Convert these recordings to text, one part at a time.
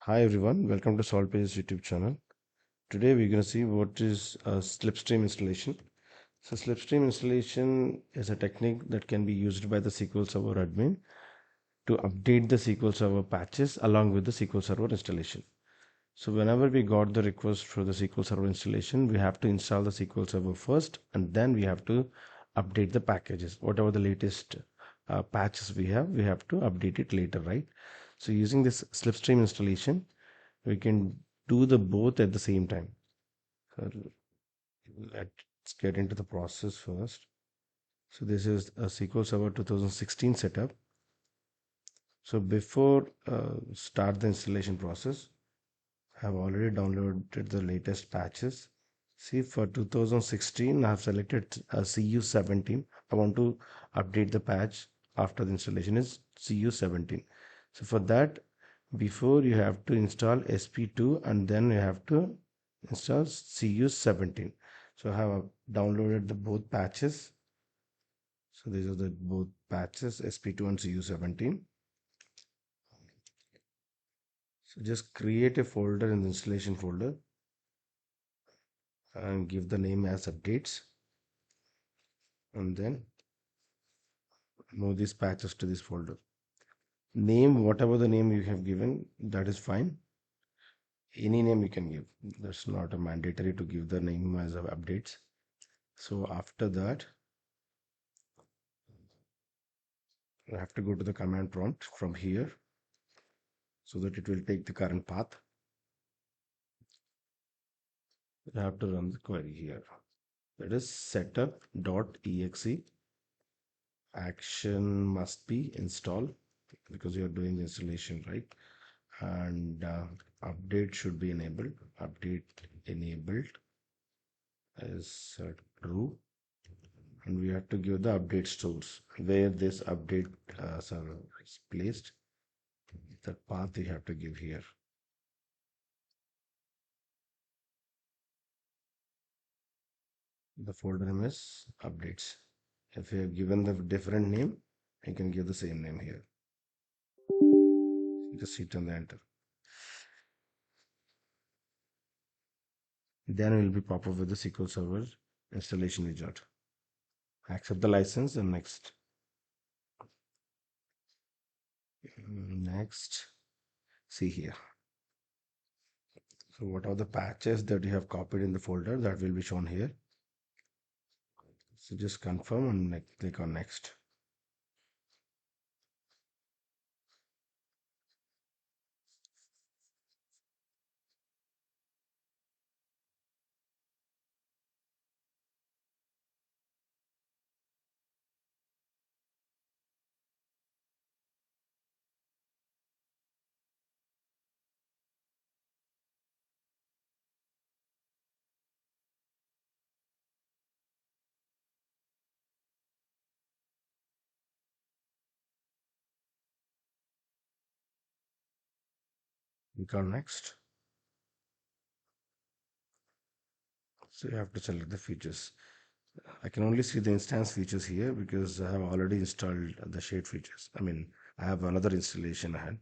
Hi everyone, welcome to SolvePage's YouTube channel. Today we're going to see what is a Slipstream installation. So Slipstream installation is a technique that can be used by the SQL Server admin to update the SQL Server patches along with the SQL Server installation. So whenever we got the request for the SQL Server installation, we have to install the SQL Server first and then we have to update the packages. Whatever the latest patches we have to update it later, right? So using this Slipstream installation, we can do the both at the same time. So let's get into the process first. So this is a SQL Server 2016 setup. So before start the installation process, I have already downloaded the latest patches. See, for 2016, I have selected CU17. I want to update the patch after the installation is CU17. So for that, before you have to install SP2 and then you have to install CU17. So I have downloaded the both patches. So these are the both patches SP2 and CU17. So just create a folder in the installation folder and give the name as updates and then move these patches to this folder. Name whatever the name you have given, that is fine. Any name you can give. That's not a mandatory to give the name as of updates. So after that, I have to go to the command prompt from here so that it will take the current path. I have to run the query here. That is setup.exe action must be installed because you are doing the installation, right? And update should be enabled. Update enabled is true, and we have to give the update source where this update server is placed. That path we have to give here. The folder name is updates. If you have given the different name, you can give the same name here. Just hit on the enter. Then we will be pop up with the SQL Server installation wizard. Accept the license and next. Next, see here. So what are the patches that you have copied in the folder that will be shown here. So just confirm and click on next. Click on next. So you have to select the features. I can only see the instance features here because I have already installed the shade features. I mean, I have another installation ahead.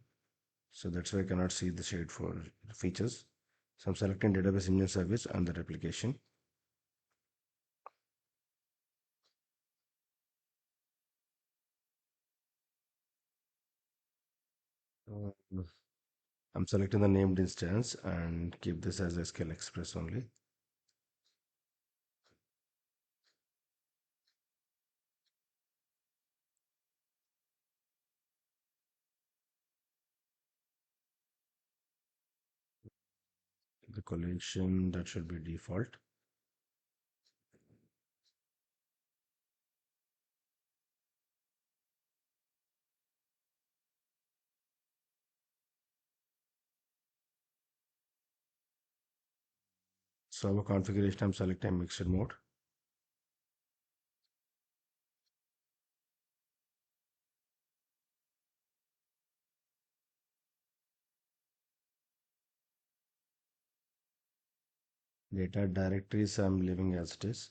So that's why I cannot see the shade for features. So I'm selecting database engine service and the replication. Uh, I'm selecting the named instance and keep this as SQL Express only. The collection that should be default. Server configuration, I'm selecting mixed mode. Data directories, I'm leaving as it is.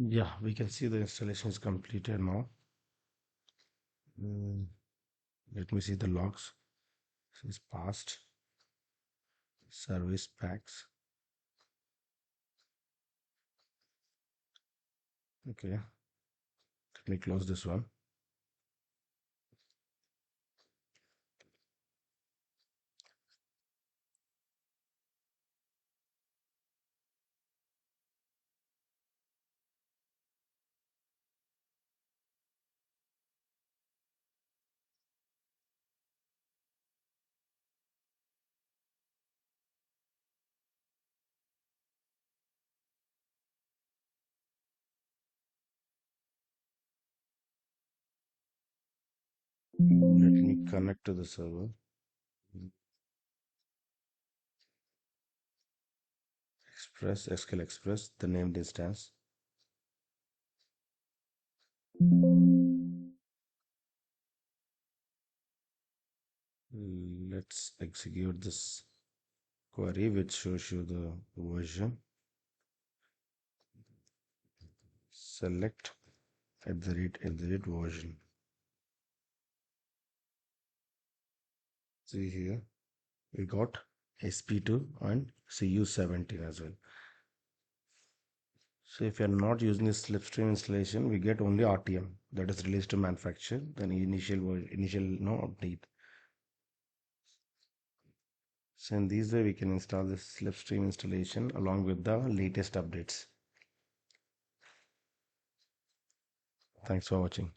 Yeah, we can see the installation is completed now. Mm, Let me see the logs. It's passed. Service packs. Okay, let me close this one. Let me connect to the server. Express, SQL Express, the named instance. Let's execute this query, which shows you the version. Select @ version. See here, we got SP2 and CU17 as well. So if you're not using this Slipstream installation, we get only RTM, that is released to manufacture, then initial no update. So in this way, we can install this Slipstream installation along with the latest updates. Thanks for watching.